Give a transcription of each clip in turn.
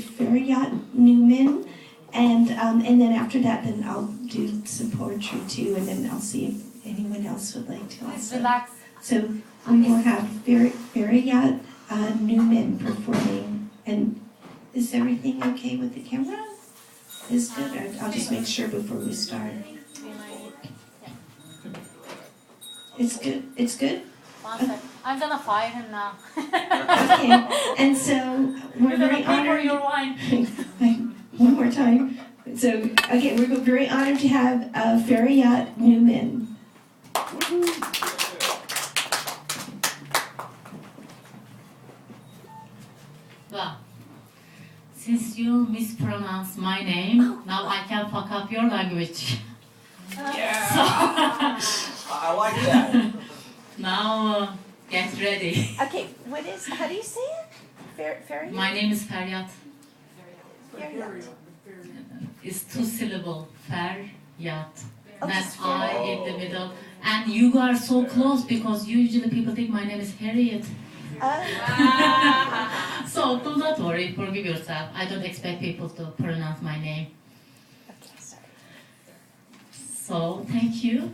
Feryat Newman, and then after that, then I'll do some poetry too, and then I'll see if anyone else would like to also. Relax. So we will have Feryat Newman performing, and is everything okay with the camera? Is good? I'll just make sure before we start. It's good? It's good? One sec. I'm gonna fire him now. Okay, and so we're You're gonna very pay for honored. your wine. One more time. So, okay, we're very honored to have Feryat Newman. Well, since you mispronounced my name, now I can fuck up your language. Yeah. I like that. Now, get ready. Okay, how do you say it? Feryat? My name is Feryat. Feryat. It's 2 syllable. Feryat. That's just I in the middle. And you are so close because usually people think my name is Harriet. So do not worry, forgive yourself. I don't expect people to pronounce my name. Okay, sorry. So, thank you.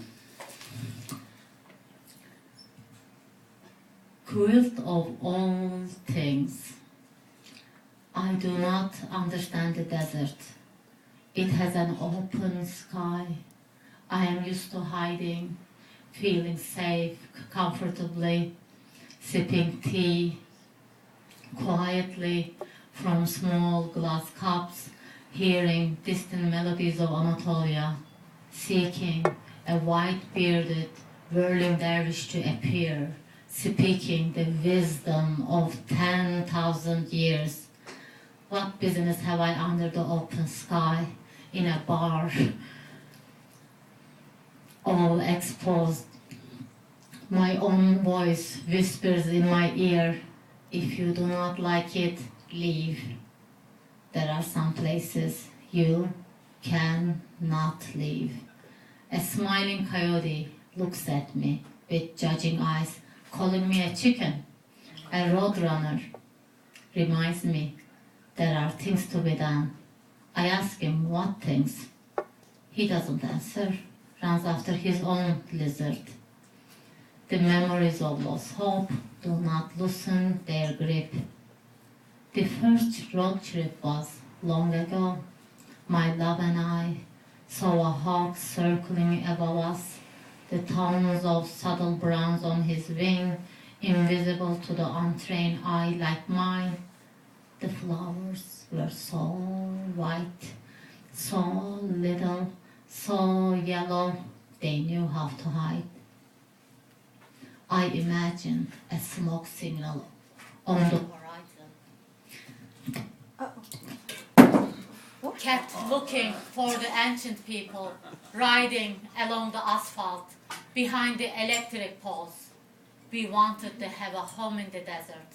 Quilt of all things. I do not understand the desert. It has an open sky. I am used to hiding, feeling safe, comfortably, sipping tea quietly from small glass cups, hearing distant melodies of Anatolia, seeking a white-bearded, whirling dervish to appear, speaking the wisdom of 10,000 years. What business have I under the open sky, in a bar, all exposed? My own voice whispers in my ear, if you do not like it, leave. There are some places you cannot leave. A smiling coyote looks at me with judging eyes, calling me a chicken. A roadrunner reminds me there are things to be done. I ask him what things. He doesn't answer, runs after his own lizard. The memories of lost hope do not loosen their grip. The first road trip was long ago. My love and I saw a hawk circling above us, the tones of subtle browns on his wing, invisible to the untrained eye like mine. The flowers were so white, so little, so yellow, they knew how to hide. I imagine a smoke signal on the horizon. Kept looking for the ancient people, riding along the asphalt, behind the electric poles. We wanted to have a home in the desert.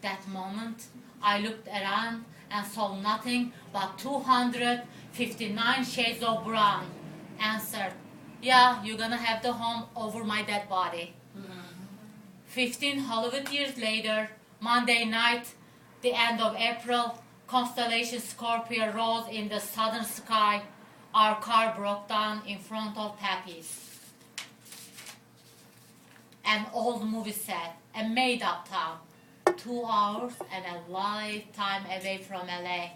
That moment, I looked around and saw nothing but 259 shades of brown. Answered, yeah, you're gonna have the home over my dead body. 15 Hollywood years later, Monday night, the end of April, constellation Scorpio rose in the southern sky. Our car broke down in front of Pappy's. An old movie set, a made-up town, 2 hours and a lifetime away from LA.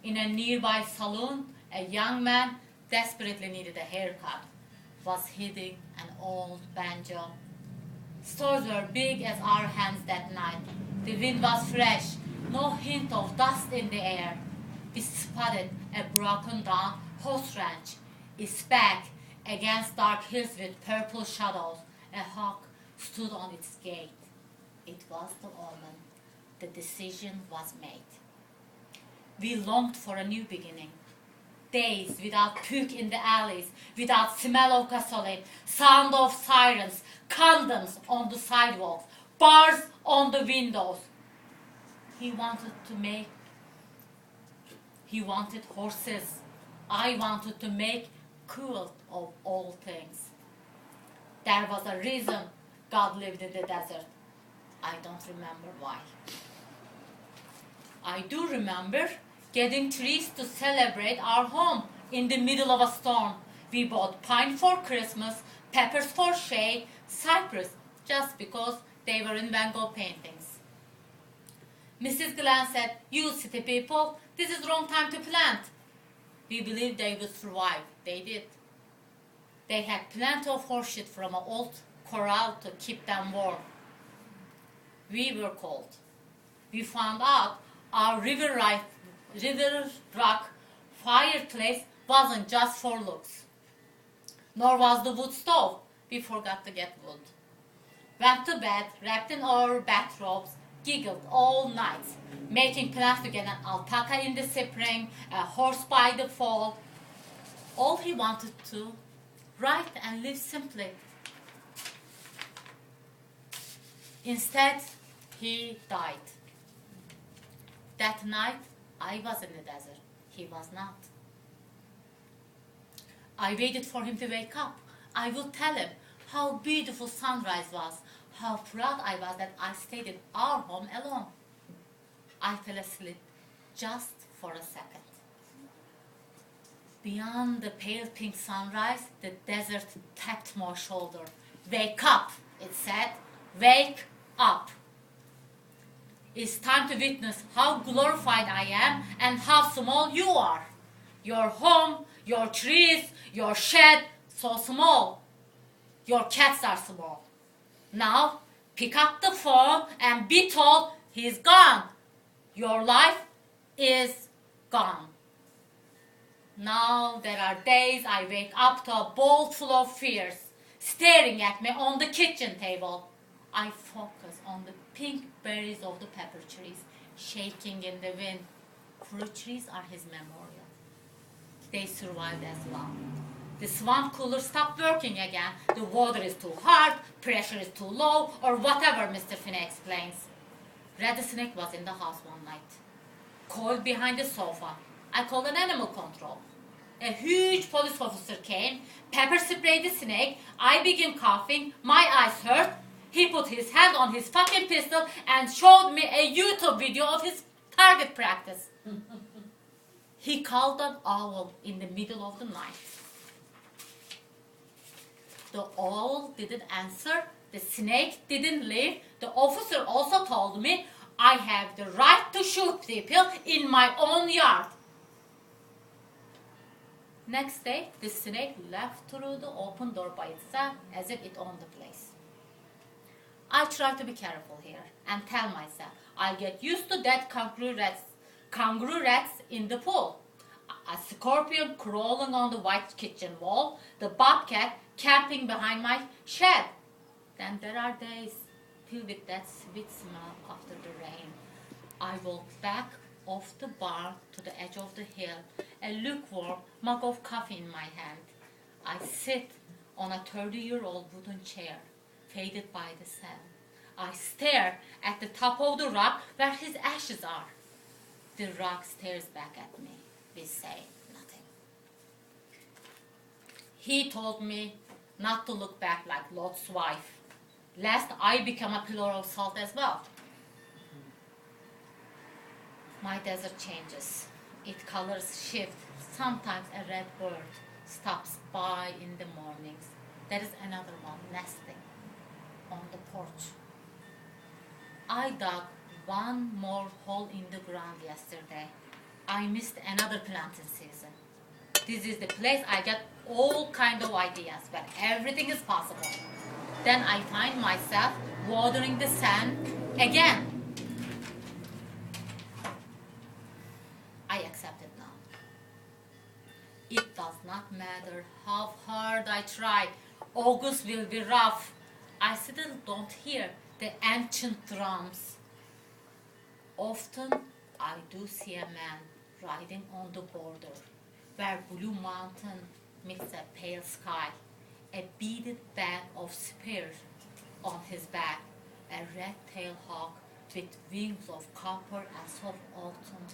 In a nearby saloon, a young man desperately needed a haircut, was hitting an old banjo. Stores were big as our hands that night. The wind was fresh, no hint of dust in the air. We spotted a broken down horse ranch, its back against dark hills with purple shadows. A hawk stood on its gate. It was the omen. The decision was made. We longed for a new beginning. Days without puke in the alleys, without smell of gasoline, sound of sirens, condoms on the sidewalks, bars on the windows. He wanted horses. I wanted to make quilt of all things. There was a reason God lived in the desert. I don't remember why. I do remember getting trees to celebrate our home in the middle of a storm. We bought pine for Christmas, peppers for shade, cypress, just because they were in Van Gogh paintings. Mrs. Glenn said, "You city people, this is the wrong time to plant." We believed they would survive. They did. They had plenty of horseshit from an old corral to keep them warm. We were cold. We found out our river rock fireplace wasn't just for looks. Nor was the wood stove. We forgot to get wood. Went to bed, wrapped in our bathrobes, giggled all night, making plans to get an alpaca in the spring, a horse by the fall. All he wanted to write and live simply. Instead, he died. That night, I was in the desert. He was not. I waited for him to wake up. I would tell him how beautiful sunrise was, how proud I was that I stayed in our home alone. I fell asleep just for a second. Beyond the pale pink sunrise, the desert tapped my shoulder. "Wake up," it said. "Wake up. It's time to witness how glorified I am and how small you are. Your home, your trees, your shed, so small. Your cats are small. Now, pick up the phone and be told he's gone. Your life is gone." Now there are days I wake up to a bowl full of fears, staring at me on the kitchen table. I focus on the pink berries of the pepper trees, shaking in the wind. Fruit trees are his memorial. They survived as well. The swamp cooler stopped working again. The water is too hard, pressure is too low, or whatever Mr. Finney explains. Rattlesnake was in the house one night, coiled behind the sofa. I called an animal control. A huge police officer came, pepper sprayed the snake. I began coughing, my eyes hurt. He put his hand on his fucking pistol and showed me a YouTube video of his target practice. He called an owl in the middle of the night. The owl didn't answer. The snake didn't leave. The officer also told me I have the right to shoot people in my own yard. Next day, the snake left through the open door by itself as if it owned the place. I try to be careful here and tell myself I'll get used to dead kangaroo rats in the pool, a scorpion crawling on the white kitchen wall, the bobcat camping behind my shed. Then there are days filled with that sweet smell after the rain. I walk back off the barn to the edge of the hill, a lukewarm mug of coffee in my hand. I sit on a 30-year-old wooden chair, faded by the sun. I stare at the top of the rock where his ashes are. The rock stares back at me. We say nothing. He told me not to look back like Lot's wife, lest I become a pillar of salt as well. My desert changes. Its colors shift. Sometimes a red bird stops by in the mornings. There is another one nesting on the porch. I dug one more hole in the ground yesterday. I missed another planting season. This is the place I get all kind of ideas where everything is possible. Then I find myself watering the sand again. I accept it now. It does not matter how hard I try. August will be rough. I still don't hear the ancient drums. Often I do see a man riding on the border where blue mountain meets a pale sky, a beaded band of spears on his back, a red-tailed hawk with wings of copper and soft autumn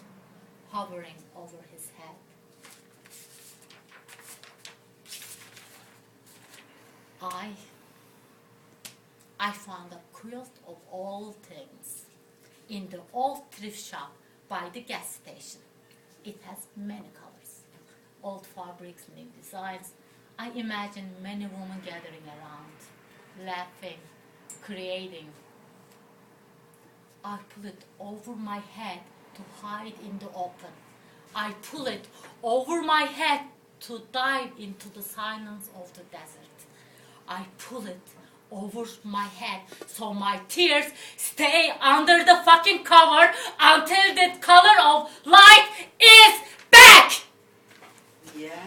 hovering over his head. I found a quilt of all things in the old thrift shop by the gas station. It has many colors, old fabrics, new designs. I imagine many women gathering around, laughing, creating. I pull it over my head to hide in the open. I pull it over my head to dive into the silence of the desert. I pull it over my head so my tears stay under the fucking cover until the color of light is back! Yeah.